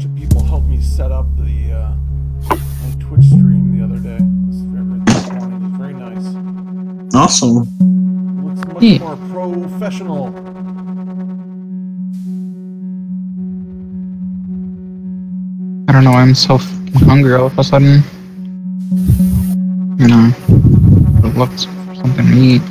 bunch of people helped me set up the my Twitch stream the other day. This morning. It was very nice. Awesome. Looks much more professional. I don't know why I'm so hungry all of a sudden. You know, it looks for something to eat.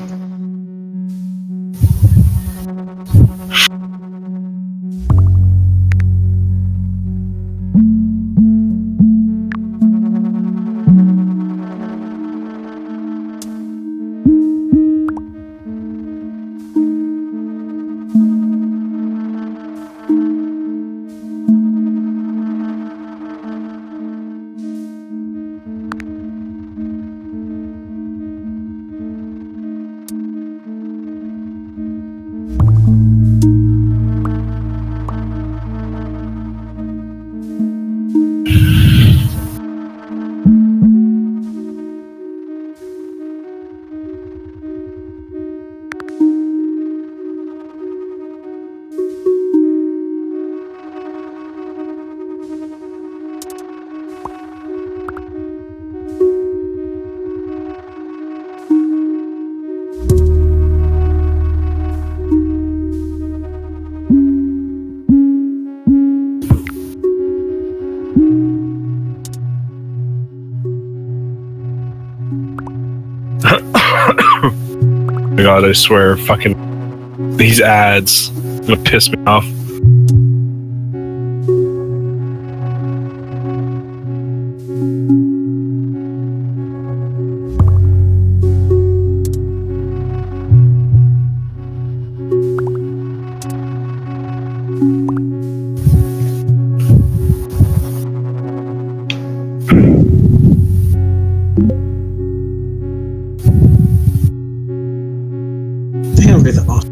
God, I swear, fucking these ads gonna piss me off. Damn, be the boss.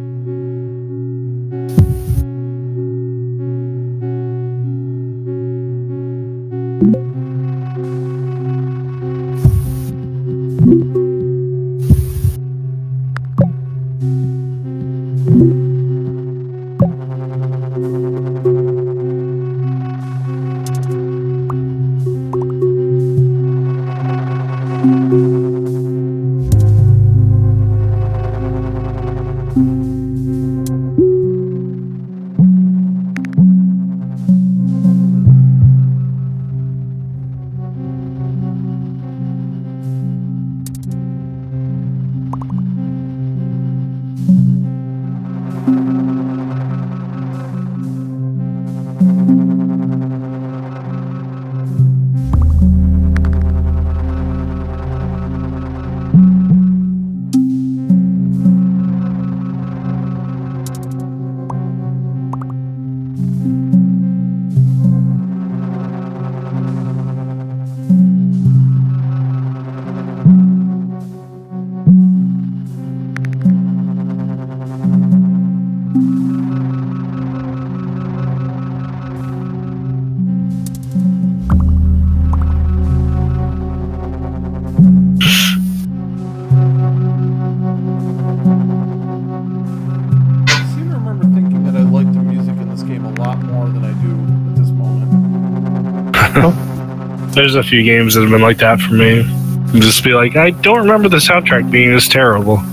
There's a few games that have been like that for me. Just be like, I don't remember the soundtrack being this terrible.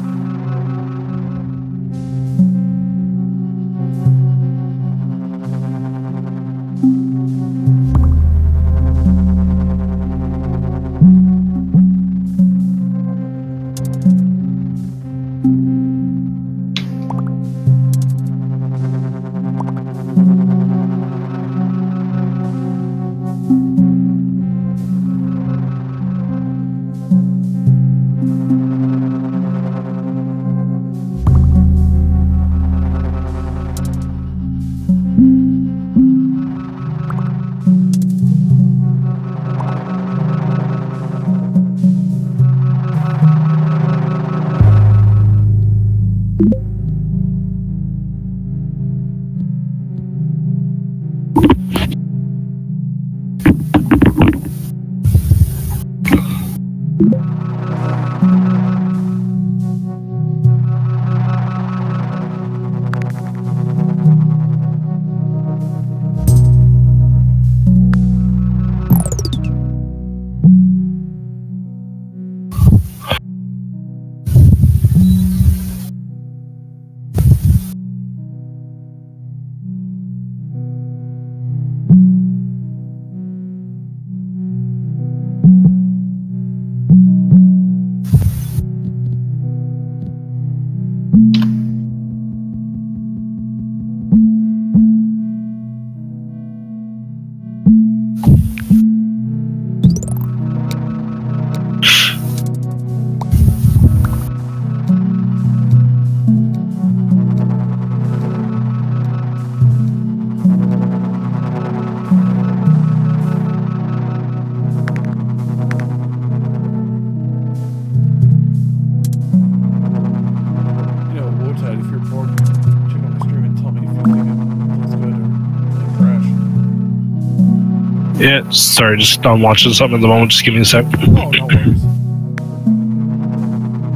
Yeah, sorry, just I'm watching something at the moment. Just give me a sec. Oh, no worries.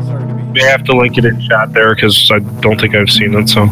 Sorry to be. May have to link it in chat there because I don't think I've seen it. So.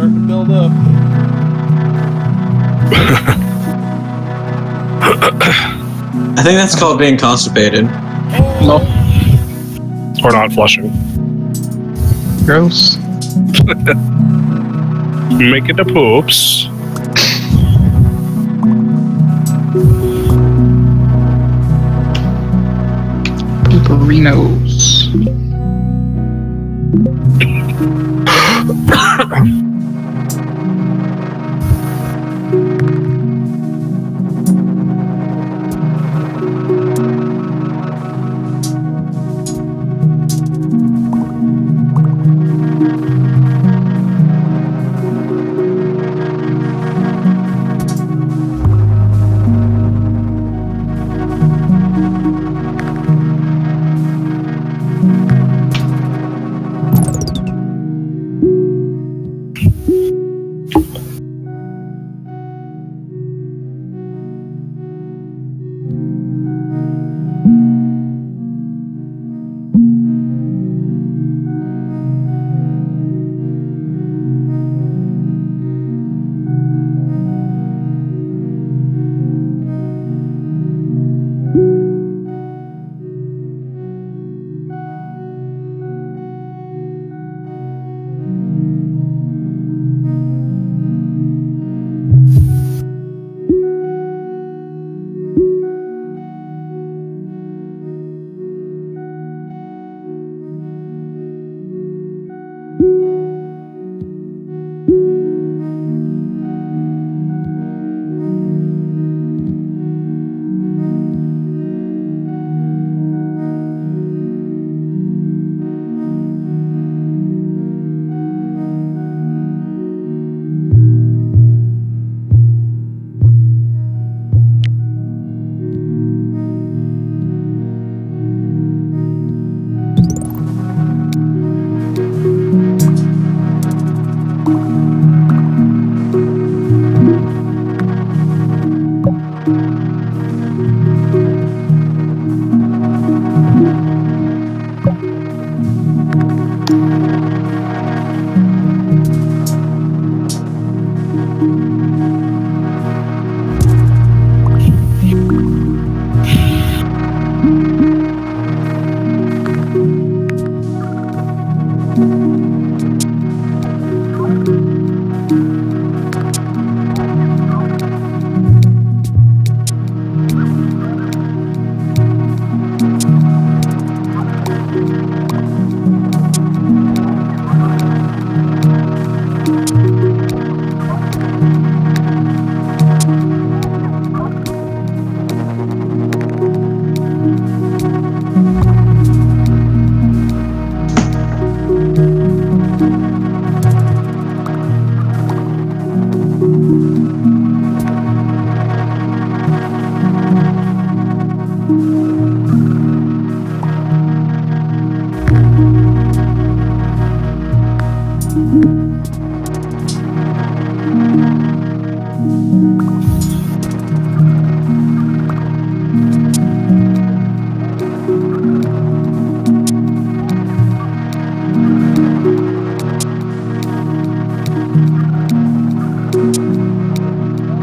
starting to build up. I think that's called being constipated. No. Or not flushing. Gross. Making the poops. Pooperinos.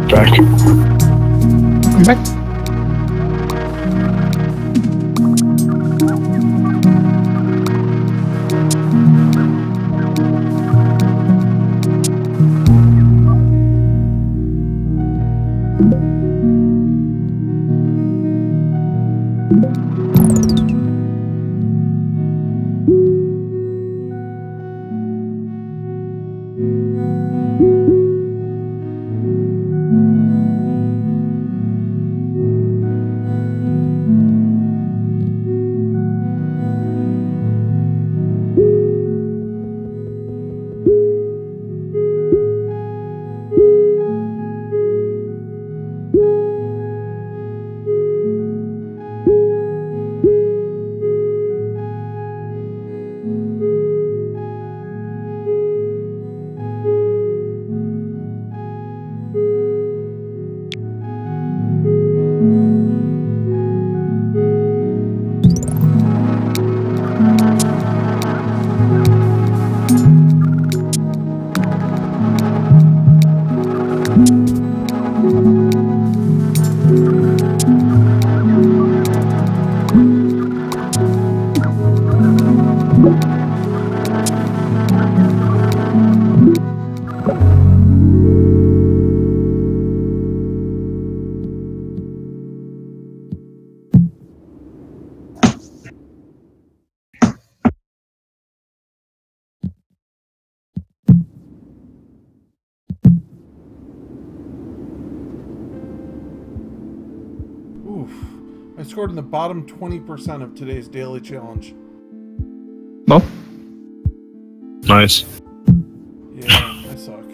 Back. I'm back. I scored in the bottom 20% of today's daily challenge. Well, Nice. Yeah, I suck.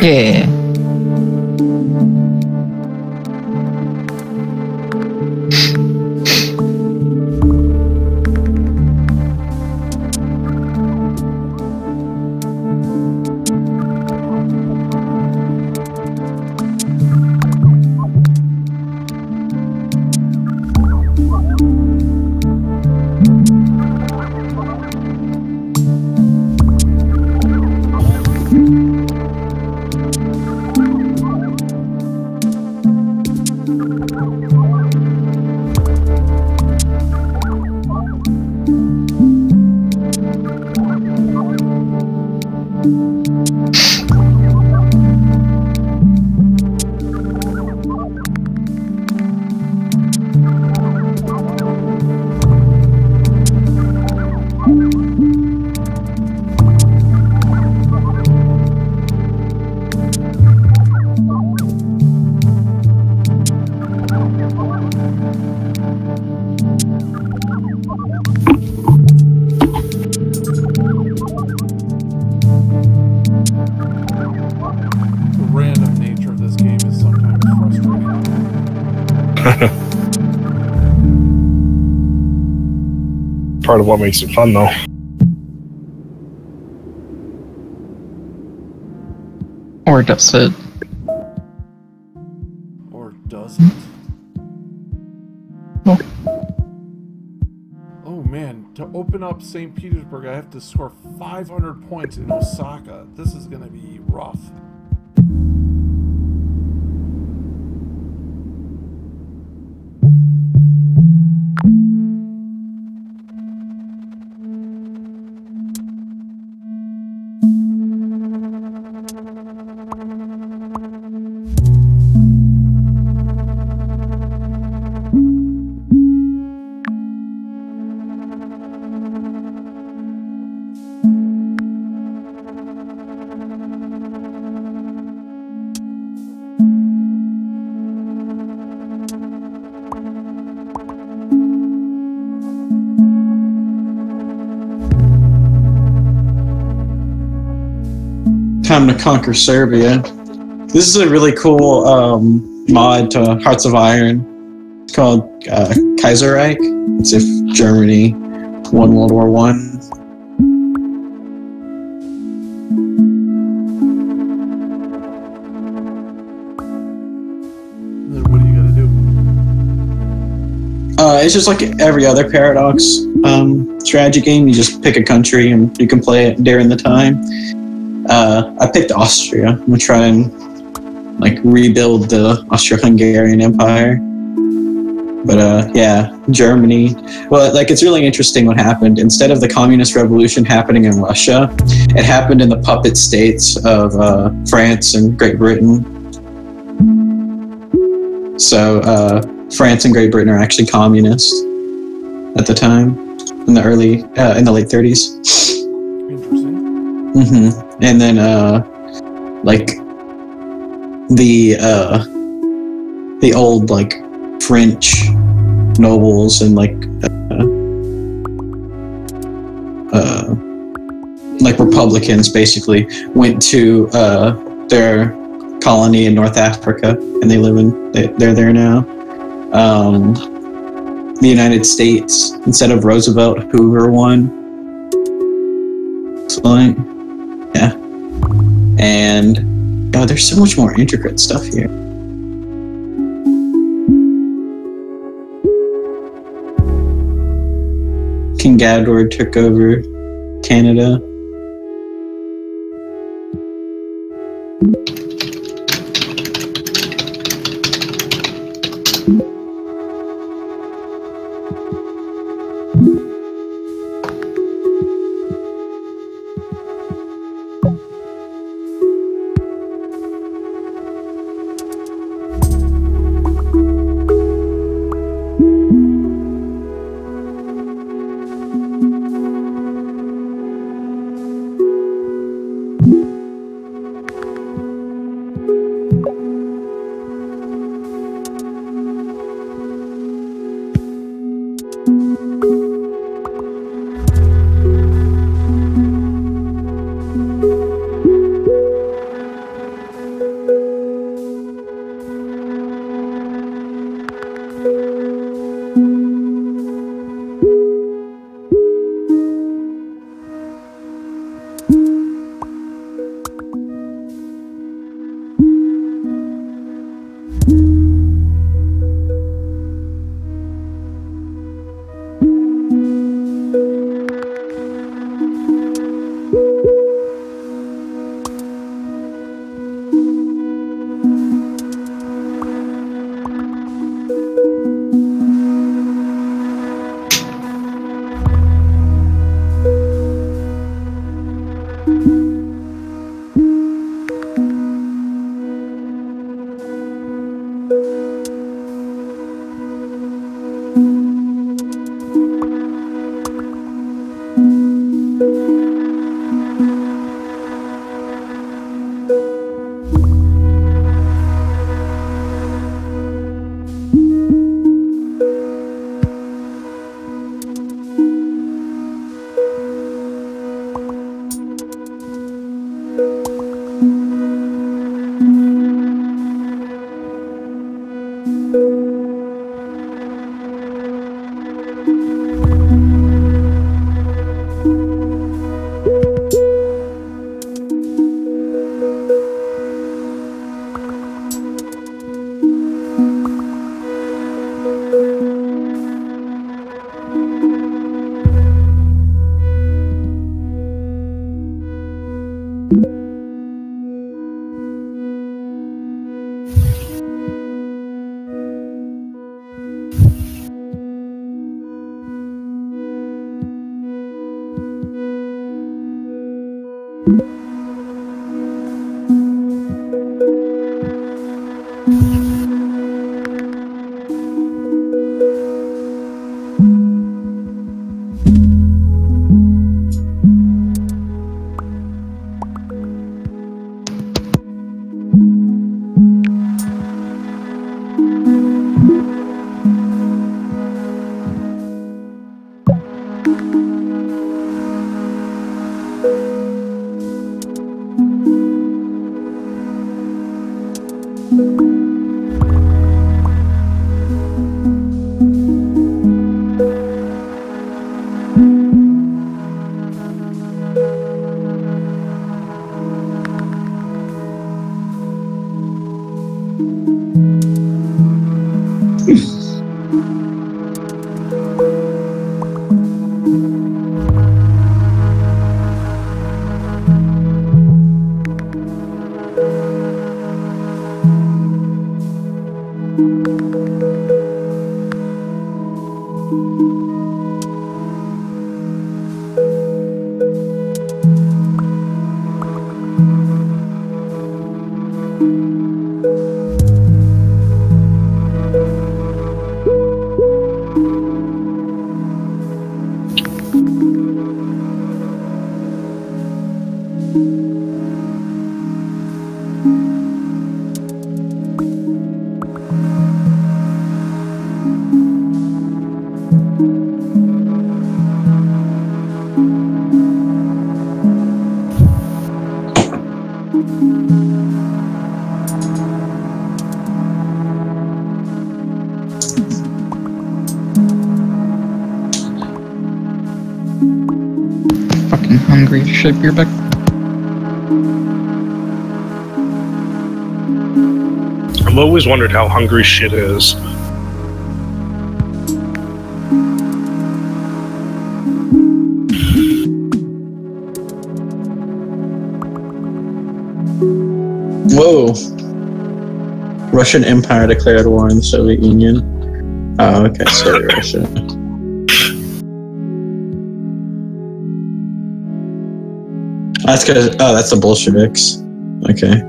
Yeah. Part of what makes it fun, though. Or does it? Or doesn't? Oh. Oh man, to open up St. Petersburg, I have to score 500 points in Osaka. This is going to be rough. Time to Conquer Serbia. This is a really cool mod to Hearts of Iron. It's called Kaiserreich. It's if Germany won World War I. Then what do you gotta do? It's just like every other Paradox strategy game. You just pick a country and you can play it during the time. I picked Austria. I'm gonna try and like rebuild the Austro-Hungarian Empire. But yeah, Germany. Well, like it's really interesting what happened. Instead of the communist revolution happening in Russia, it happened in the puppet states of France and Great Britain. So France and Great Britain are actually communist at the time in the late 30s. Interesting. And then like the old like French nobles and like Republicans basically went to their colony in North Africa, and they're there now. The United States, instead of Roosevelt, Hoover won. Excellent. Yeah. And there's so much more intricate stuff here. King Gadward took over Canada. hungry shit, Beerbeck? I've always wondered how hungry shit is. Whoa. Russian Empire declared war on the Soviet Union. Oh, okay, sorry, Russia. That's because, oh, that's the Bolsheviks. Okay.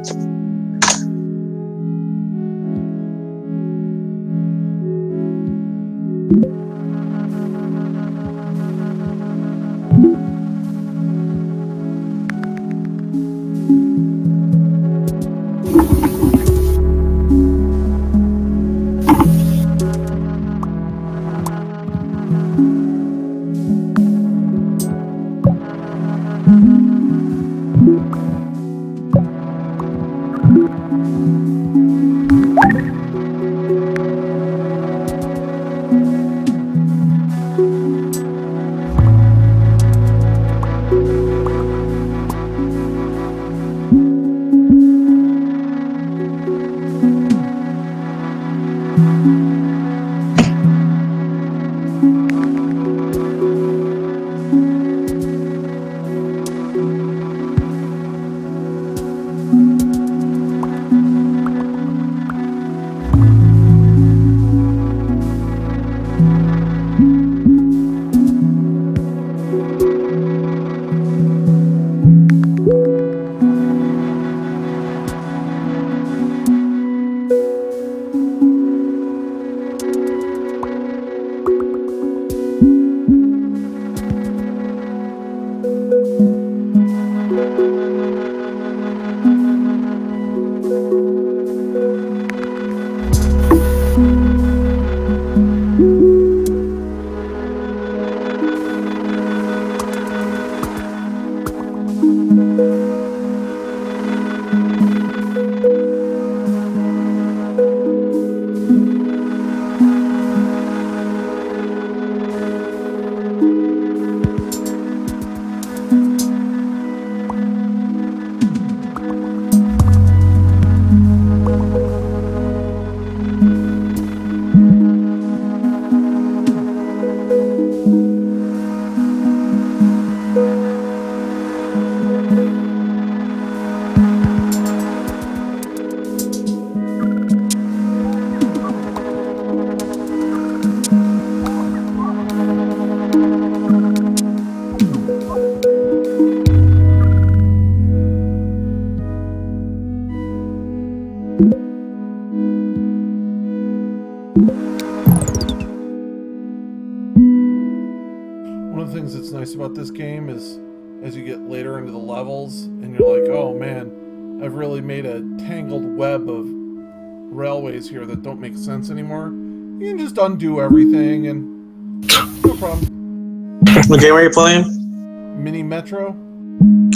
One of the things that's nice about this game is as you get later into the levels and you're like, oh man, I've really made a tangled web of railways here that don't make sense anymore. You can just undo everything and no problem. What game are you playing? Mini Metro?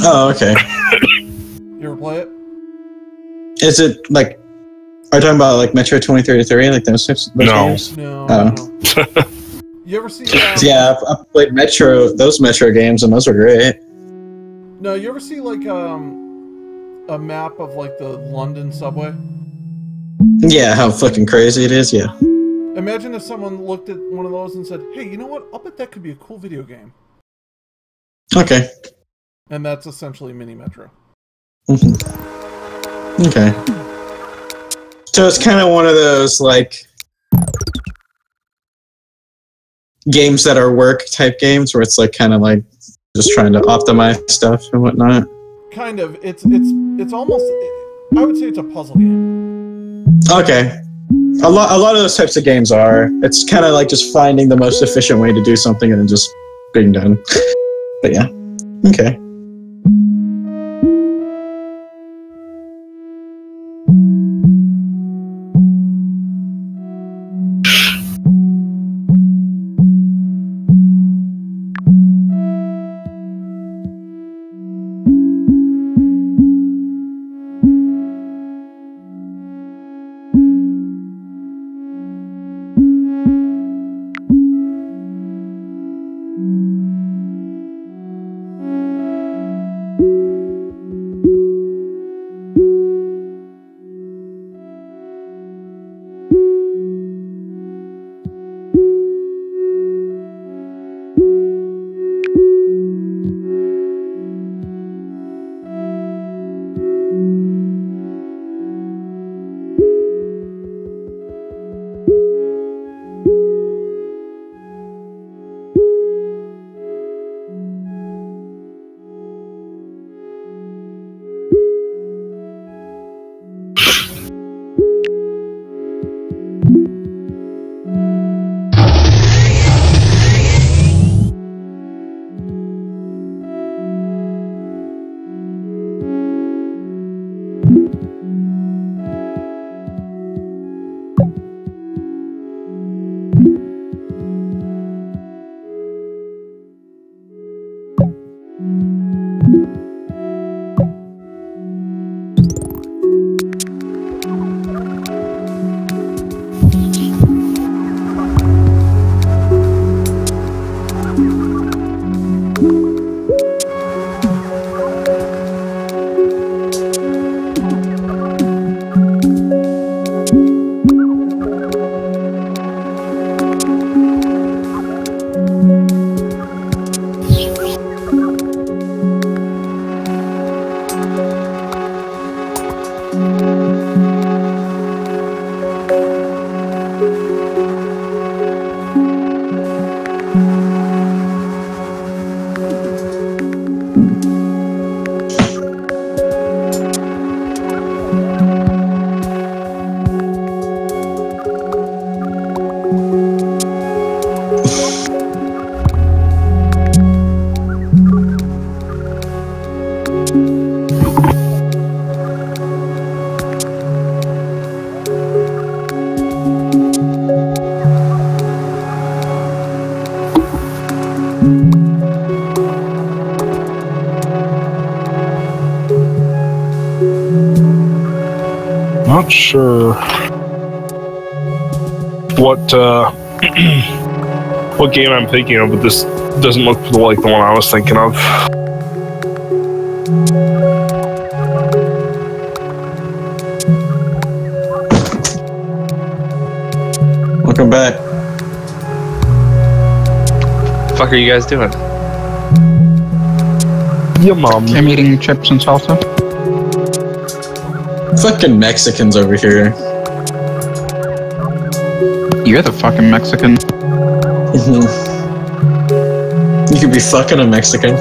Oh, okay. You ever play it? Is it like, are you talking about like Metro 2033, like those types of games? No. Oh. No. You ever see? Yeah, I played those Metro games, and those were great. No, you ever see like a map of like the London subway? Yeah, how fucking crazy it is. Yeah. Imagine if someone looked at one of those and said, "Hey, you know what? I'll bet that could be a cool video game." Okay. And that's essentially Mini Metro. Mm-hmm. Okay. So it's kind of one of those like games that are work type games where it's like kind of like just trying to optimize stuff and whatnot. Kind of. It's almost. I would say it's a puzzle game. Okay. A lot of those types of games are. It's kind of like just finding the most efficient way to do something and then just being done. But yeah. Okay. Not sure what what game I'm thinking of, but this doesn't look like the one I was thinking of. Welcome back. What the fuck are you guys doing? Your mom. I'm eating chips and salsa. Fucking Mexicans over here. You're the fucking Mexican. You could be fucking a Mexican.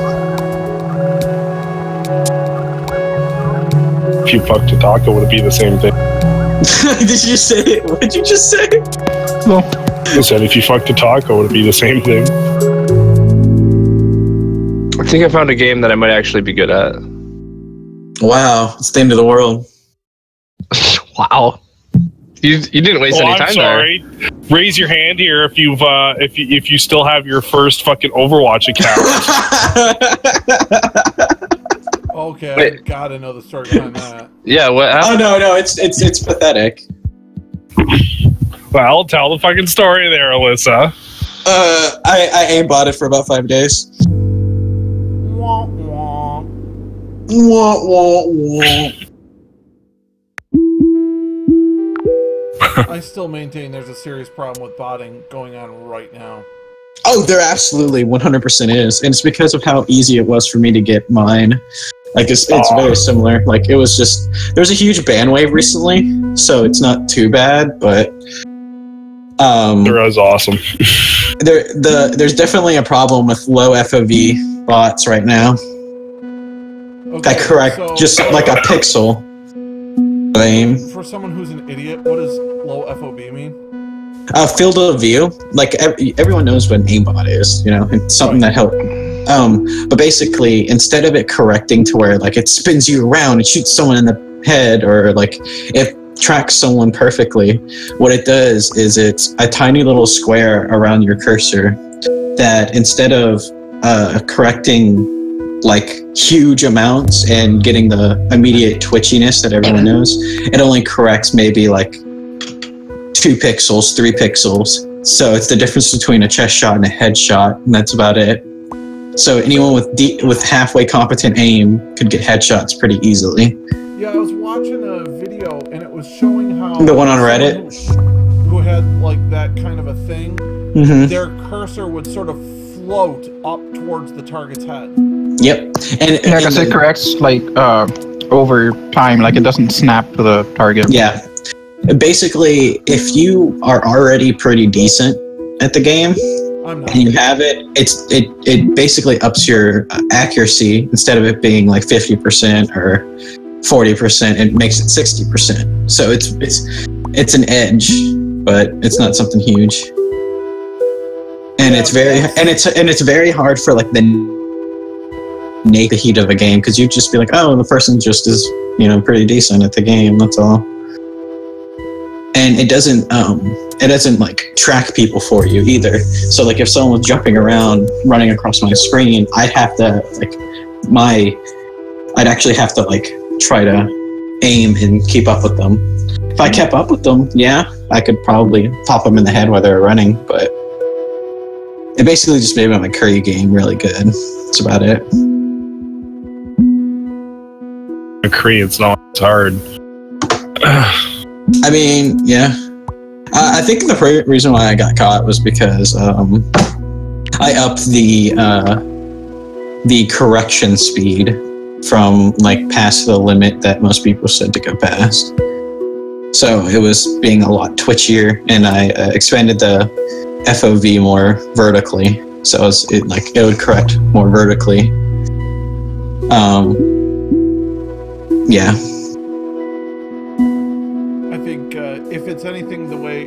If you fucked a taco, would it be the same thing? Did you say it? What did you just say? Well, I said, if you fucked a taco, would it be the same thing? I think I found a game that I might actually be good at. Wow, it's the end of the world. Wow. You didn't waste any time I'm sorry. Raise your hand here if if you still have your first fucking Overwatch account. Okay, Wait. I gotta know the story behind that. there. Yeah, what Oh happened? no, it's pathetic. Well, tell the fucking story there, Alyssa. I aimbot it for about 5 days. Wah, wah. Wah, wah, wah. I still maintain there's a serious problem with botting going on right now. Oh, there absolutely 100% is, and it's because of how easy it was for me to get mine. Like it's very similar. Like it was just there was a huge ban wave recently, so it's not too bad, but It was awesome. there's definitely a problem with low FOV bots right now. Okay, That correct, so just like a pixel. Aim. for someone who's an idiot, what does low FOB mean? Field of view. Like everyone knows what an aimbot is, you know, it's something that helps. But basically, instead of it correcting to where like it spins you around and shoots someone in the head, or like it tracks someone perfectly, what it does is it's a tiny little square around your cursor that instead of correcting like huge amounts and getting the immediate twitchiness that everyone knows, it only corrects maybe like 2 pixels, 3 pixels. So it's the difference between a chest shot and a headshot, and that's about it. So anyone with halfway competent aim could get headshots pretty easily. Yeah, I was watching a video and it was showing how The one on Reddit? someone who had like that kind of a thing, Mm-hmm. their cursor would sort of float up towards the target's head. Yep. And yeah, because it corrects like over time, like it doesn't snap to the target. yeah. Basically, if you are already pretty decent at the game I'm not. and you have it, it basically ups your accuracy. Instead of it being like 50% or 40%, it makes it 60%. So it's an edge, but it's not something huge. And it's very hard for like the naked heat of a game, because you'd just be like, oh, the person just is, you know, pretty decent at the game, that's all. And it doesn't like track people for you either. So like if someone was jumping around running across my screen, I'd actually have to like try to aim and keep up with them. If I kept up with them, yeah, I could probably pop them in the head while they were running, but it basically just made my McCurry game really good. That's about it. McCree, it's not hard. I mean, yeah. I think the reason why I got caught was because I upped the correction speed from like past the limit that most people said to go past. So it was being a lot twitchier, and I expanded the FOV more vertically. So it would correct more vertically. Yeah. I think if it's anything the way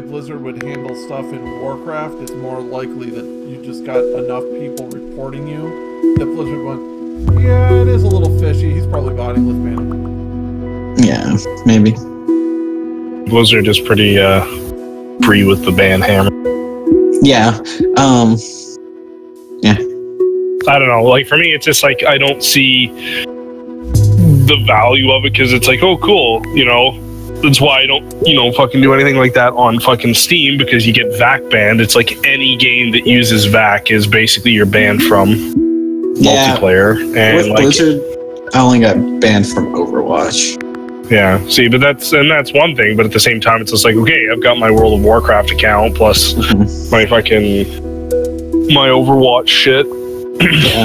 Blizzard would handle stuff in Warcraft, it's more likely that you just got enough people reporting you that Blizzard went, yeah, it is a little fishy. He's probably botting, let's ban him. Yeah, maybe. Blizzard is pretty free with the ban hammer. Yeah. Yeah. I don't know. Like for me, it's just like I don't see the value of it, because it's like, oh, cool, you know, That's why I don't, fucking do anything like that on fucking Steam, because you get VAC banned. It's like any game that uses VAC is basically you're banned from multiplayer. And with Blizzard, I only got banned from Overwatch. Yeah, see, but that's one thing. But at the same time, it's just like, okay, I've got my World of Warcraft account plus my Overwatch shit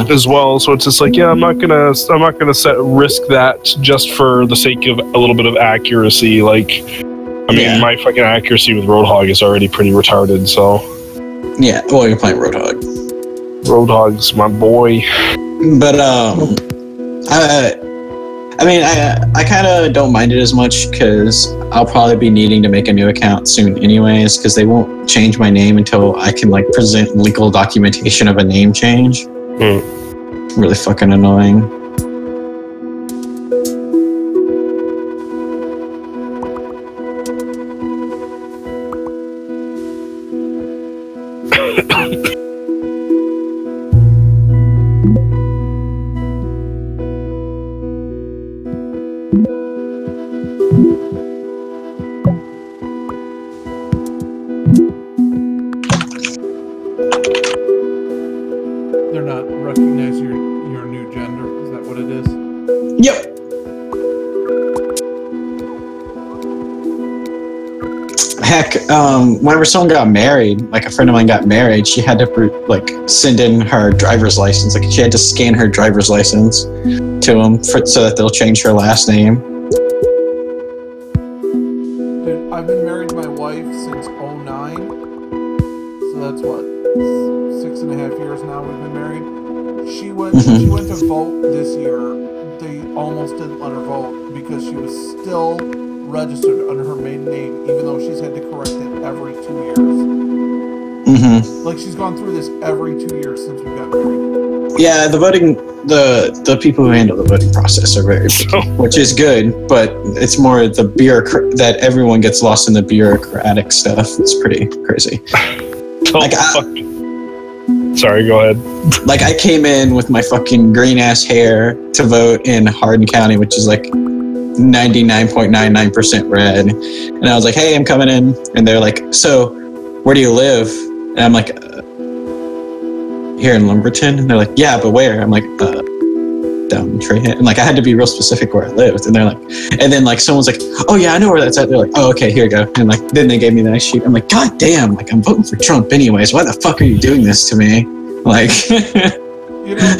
as well. So it's just like, yeah, I'm not gonna risk that just for the sake of a little bit of accuracy. Like, I mean, my fucking accuracy with Roadhog is already pretty retarded. So yeah, well, you're playing Roadhog. Roadhog's my boy. But I mean, I kind of don't mind it as much because I'll probably be needing to make a new account soon anyways, because they won't change my name until I can like present legal documentation of a name change. Really fucking annoying. They're not recognizing your new gender. Is that what it is? Yep. Heck, whenever someone got married, like a friend of mine got married, she had to like send in her driver's license. Like she had to scan her driver's license to them so that they'll change her last name. Dude, I've been married to my wife since 2009. So that's what, 6.5 years now we've been married. She went to vote this year. They almost didn't let her vote because she was still registered under her maiden name, even though she's had to correct it every 2 years. Like she's gone through this every 2 years since we got married. Yeah, the voting, the people who handle the voting process are very picky, which is good, but it's more the that everyone gets lost in the bureaucratic stuff. It's pretty crazy. Sorry, go ahead. Like I came in with my fucking green ass hair to vote in Hardin County, which is like 99.99% red, and I was like, hey, I'm coming in, and they're like, so where do you live? And I'm like, here in Lumberton. And they're like, yeah, but where? I'm like, down Trahan. And like I had to be real specific where I lived, and they're like, and then like someone's like, oh yeah, I know where that's at. They're like, oh okay, here you go. And like then they gave me the next sheet. I'm like, god damn, like I'm voting for Trump anyways, why the fuck are you doing this to me? Like you know,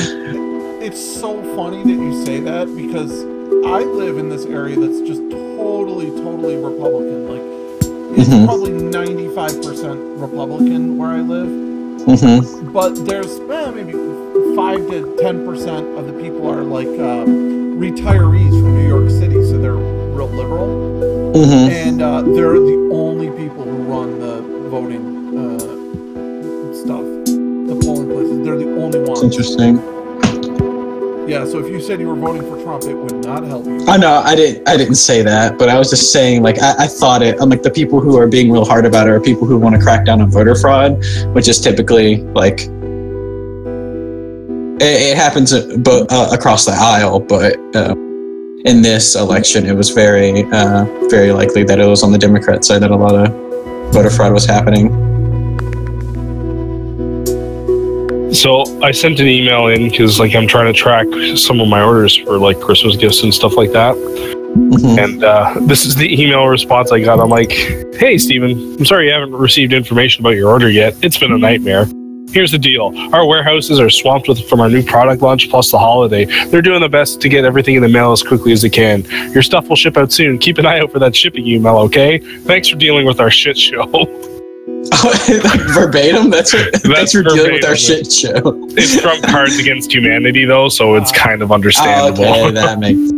it's so funny that you say that because I live in this area that's just totally Republican. Like, it's probably 95% Republican where I live. But there's maybe 5 to 10% of the people are like retirees from New York City, so they're real liberal. And they're the only people who run the voting stuff, the polling places. They're the only ones. It's interesting. Yeah, so if you said you were voting for Trump, it would not help you. Oh no, I didn't say that, but I was just saying, like, I thought it. I'm like, the people who are being real hard about it are people who want to crack down on voter fraud, which is typically like it happens across the aisle, but in this election, it was very likely that it was on the Democrat side that a lot of voter fraud was happening. So I sent an email in because like I'm trying to track some of my orders for like Christmas gifts and stuff like that. And this is the email response I got. I'm like, hey Steven, I'm sorry you haven't received information about your order yet. It's been a nightmare. Here's the deal. Our warehouses are swamped from our new product launch plus the holiday. They're doing the best to get everything in the mail as quickly as they can. Your stuff will ship out soon. Keep an eye out for that shipping email, okay? Thanks for dealing with our shit show. Verbatim? Thanks for dealing with our shit show. It's from Cards Against Humanity, though, so it's kind of understandable. Okay, that makes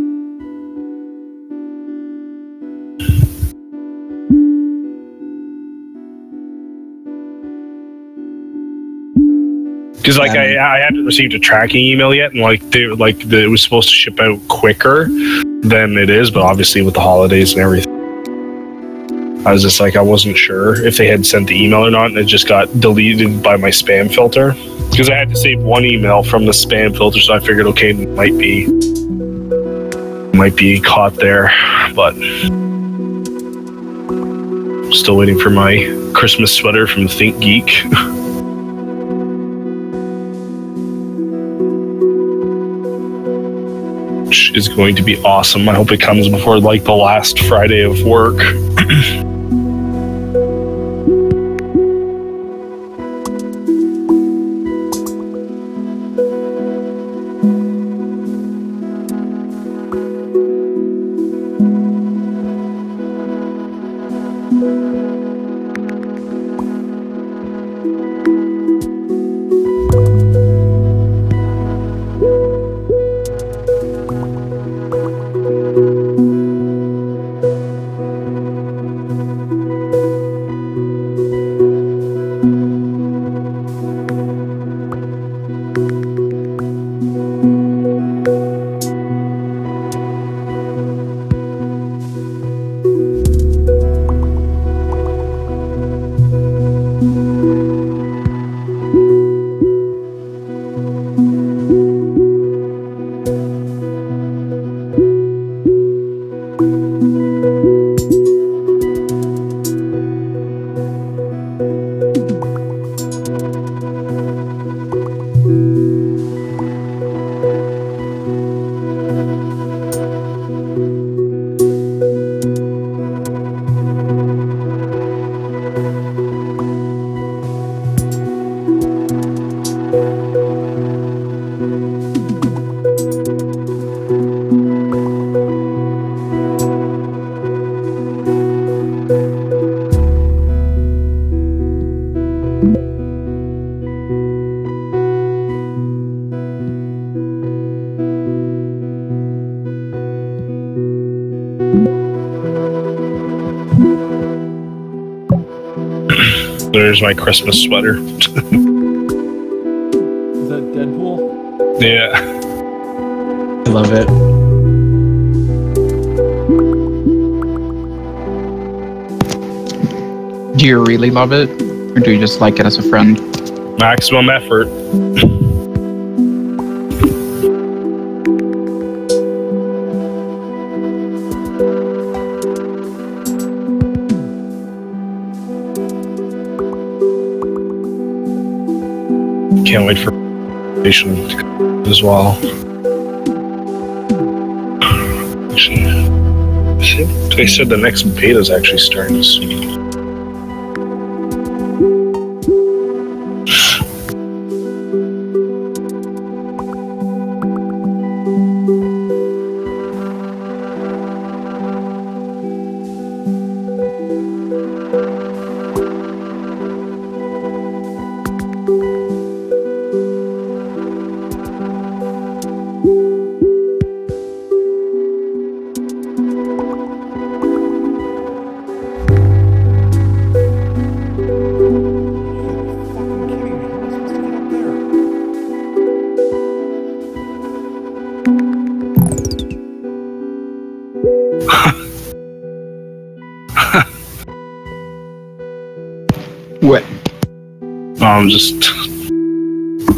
because like I hadn't received a tracking email yet, and it was supposed to ship out quicker than it is, but obviously with the holidays and everything, I was just like, I wasn't sure if they had sent the email or not, and it just got deleted by my spam filter because I had to save one email from the spam filter, so I figured, okay, it might be caught there, but Still waiting for my Christmas sweater from Think Geek. Which is going to be awesome. I hope it comes before like the last Friday of work. There's my Christmas sweater. Is that Deadpool? Yeah. I love it. Do you really love it? Or do you just like it as a friend? Maximum effort. Can't wait for as well. Actually, I think they said the next beta is actually starting soon. What?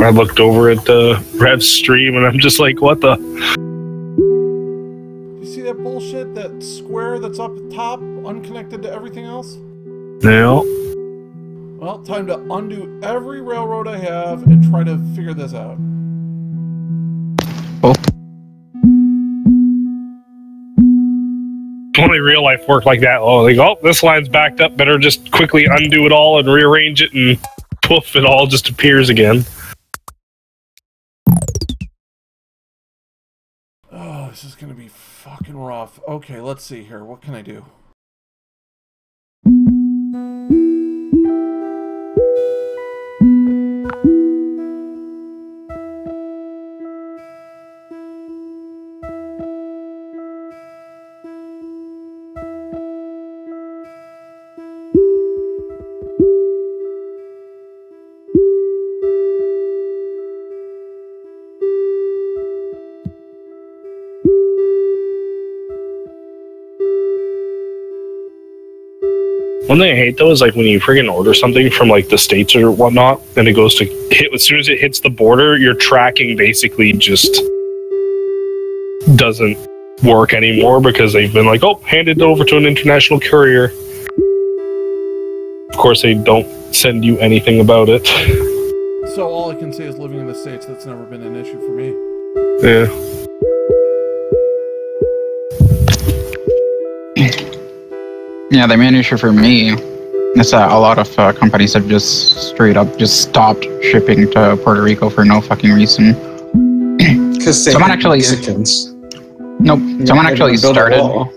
I looked over at the Rev stream and I'm just like, what the? You see that bullshit? That square that's up at top, unconnected to everything else? No. Well, time to undo every railroad I have and try to figure this out. Oh. Only real life work like that. Oh, like, oh, this line's backed up. Better just quickly undo it all and rearrange it, and poof, it all just appears again. Oh, this is gonna be fucking rough. Okay, let's see here. What can I do? One thing I hate though is like when you friggin' order something from like the States or whatnot, and it goes to hit, as soon as it hits the border, your tracking basically just doesn't work anymore because they've been like, oh, handed it over to an international courier. course, they don't send you anything about it. So all I can say is living in the States, that's never been an issue for me. Yeah. Yeah, the main issue for me is that a lot of companies have just straight up just stopped shipping to Puerto Rico for no fucking reason. Because Someone actually- Mexicans. Nope. Someone actually Build a started. wall.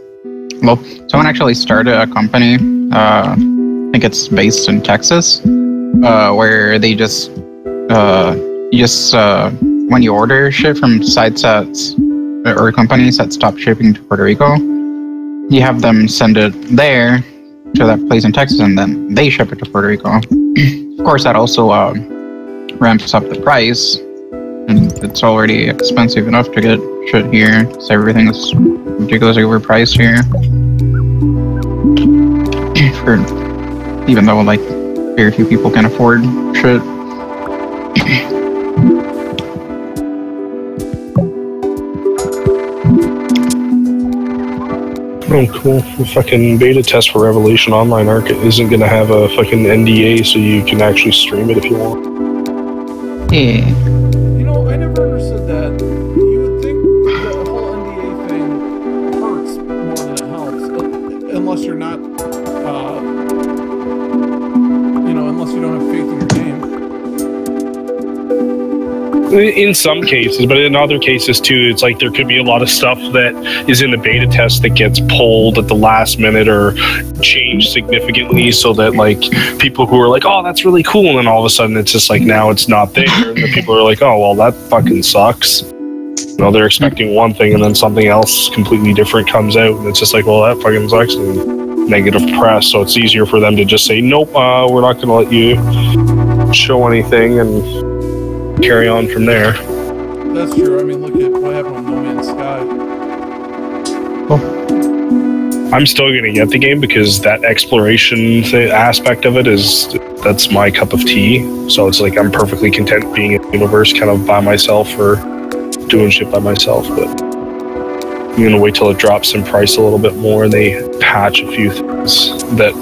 Well, someone actually started a company. I think it's based in Texas, where they just when you order shit from sites or companies that stop shipping to Puerto Rico, you have them send it there to that place in Texas, and then they ship it to Puerto Rico. Of course, that also ramps up the price, and it's already expensive enough to get shit here, so everything is ridiculously overpriced here. For even though like very few people can afford shit. Oh, cool. The fucking beta test for Revelation Online Arc isn't gonna have a fucking NDA, so you can actually stream it if you want. Yeah. You know, I never understood that. You would think the whole NDA thing hurts more than it helps, unless you're not, unless you don't have faith in your game. In some cases, but in other cases too, it's like there could be a lot of stuff that is in the beta test that gets pulled at the last minute or changed significantly, so that like people who are like, oh, that's really cool, and then all of a sudden it's just like now it's not there, and the people are like, oh, well, that fucking sucks. You know, they're expecting one thing and then something else completely different comes out, and it's just like, well, that fucking sucks, and negative press. So it's easier for them to just say, nope, we're not going to let you show anything, and carry on from there. That's true. I mean, look at what happened on No Man's Sky. I'm still going to get the game because that exploration aspect of it that's my cup of tea. So it's like I'm perfectly content being in the universe kind of by myself or doing shit by myself. But I'm going to wait till it drops in price a little bit more and they patch a few things that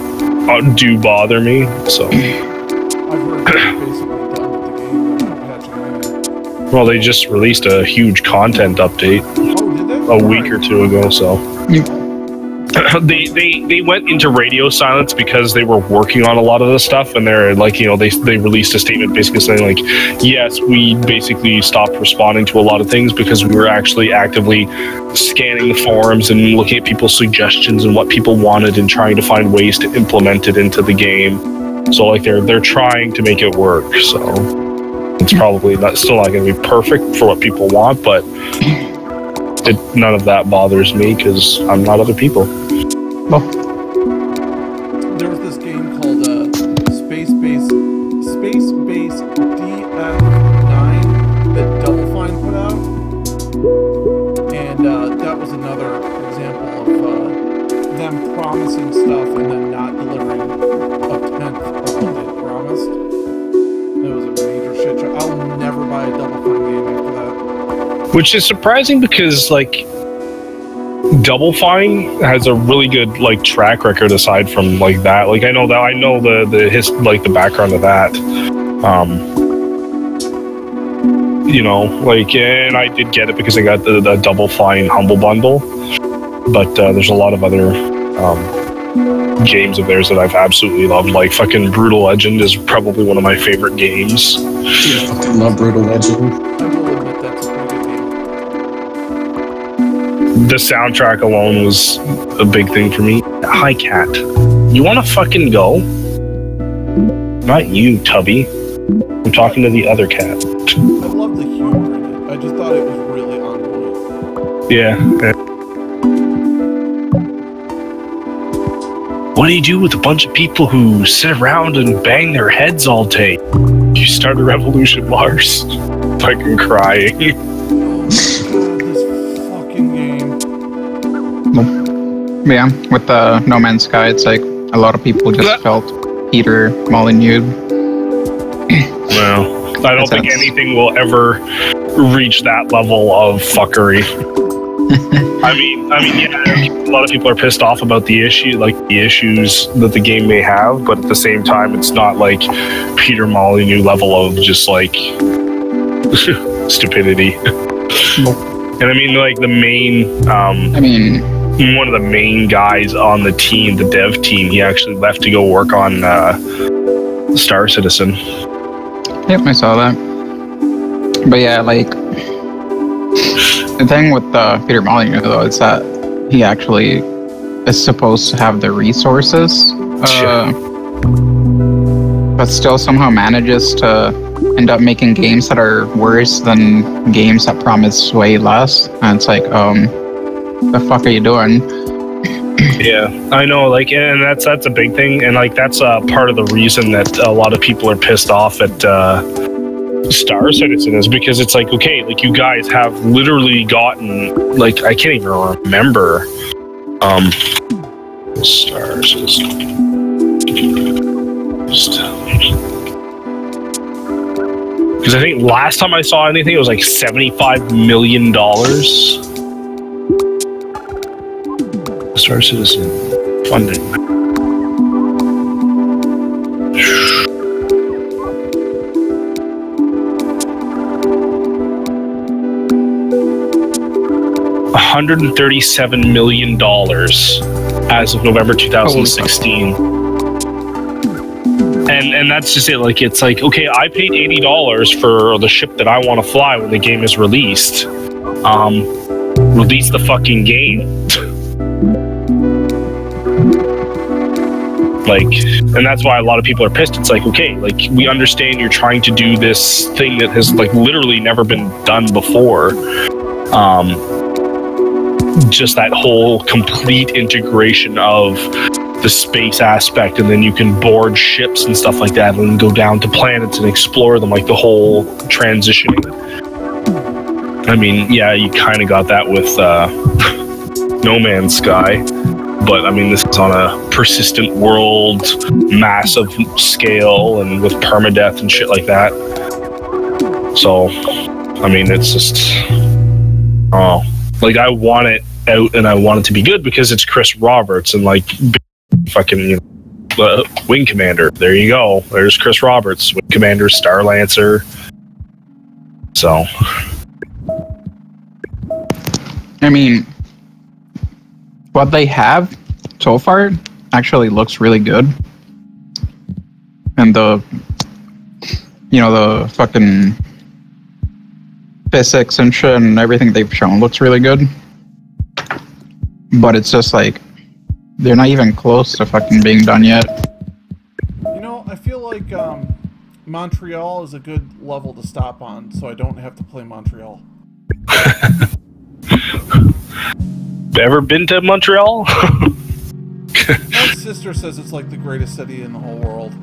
do bother me. So I've heard they're basically done with the game. They're not patching anything. well, they just released a huge content update Oh, did they? a week or two ago. So they went into radio silence because they were working on a lot of the stuff, and they're like, they released a statement basically saying like, yes, we basically stopped responding to a lot of things because we were actually actively scanning the forums and looking at people's suggestions and what people wanted and trying to find ways to implement it into the game. So like they're trying to make it work. So it's probably still not going to be perfect for what people want, but none of that bothers me because I'm not other people. Well, There was this game called Space Base DF9 that Double Fine put out, and that was another example of them promising stuff and then not delivering a tenth of what they promised. It was a major shit show. I'll never buy a Double Fine game after that. Which is surprising because like Double Fine has a really good like track record aside from like that. Like I know the background of that. And I did get it because I got the Double Fine Humble Bundle. But there's a lot of other games of theirs that I've absolutely loved. Like fucking Brutal Legend is probably one of my favorite games. Dude, I fucking love Brutal Legend. I will admit that's a pretty good game. The soundtrack alone was a big thing for me. Hi, cat. You want to fucking go? Not you, Tubby. I'm talking to the other cat. I love the humor in it. I just thought it was really on point. Yeah. What do you do with a bunch of people who sit around and bang their heads all day? You start a revolution, Mars. Fucking crying. Oh my god, this fucking game. yeah, with No Man's Sky, it's like a lot of people just felt Peter Molyneux. Well, I don't think anything will ever reach that level of fuckery. Yeah, a lot of people are pissed off about the issues that the game may have, but at the same time, it's not like Peter Molyneux level of just like stupidity. And I mean, like the main, one of the main guys on the team, the dev team, he actually left to go work on Star Citizen. Yep, I saw that. But yeah, like the thing with Peter Molyneux though is that he actually is supposed to have the resources, but still somehow manages to end up making games that are worse than games that promise way less. And it's like, the fuck are you doing? Yeah, I know, like, and that's a big thing, and like that's part of the reason that a lot of people are pissed off at Star Citizen is because it's like, okay, like you guys have literally gotten, like, I can't even remember Star Citizen. Because I think last time I saw anything, it was like $75 million. Star Citizen funding. $137 million as of November 2016. And that's just it. Like, it's like, okay, I paid $80 for the ship that I want to fly when the game is released. Release the fucking game. Like, and that's why a lot of people are pissed. It's like, okay, like, we understand you're trying to do this thing that has like literally never been done before. Just that whole complete integration of the space aspect, and then you can board ships and stuff like that and go down to planets and explore them, like the whole transitioning. I mean, yeah, you kind of got that with No Man's Sky, but I mean, this is on a persistent world, massive scale, and with permadeath and shit like that. So, I mean, it's just, like, I want it out and I want it to be good because it's Chris Roberts and like fucking, you know, Wing Commander. There you go. There's Chris Roberts, Wing Commander, Star Lancer. So, I mean, what they have so far actually looks really good. And the fucking physics and shit and everything they've shown looks really good. But it's just like, they're not even close to fucking being done yet. You know, I feel like Montreal is a good level to stop on, so I don't have to play Montreal. Ever been to Montreal? My sister says it's like the greatest city in the whole world.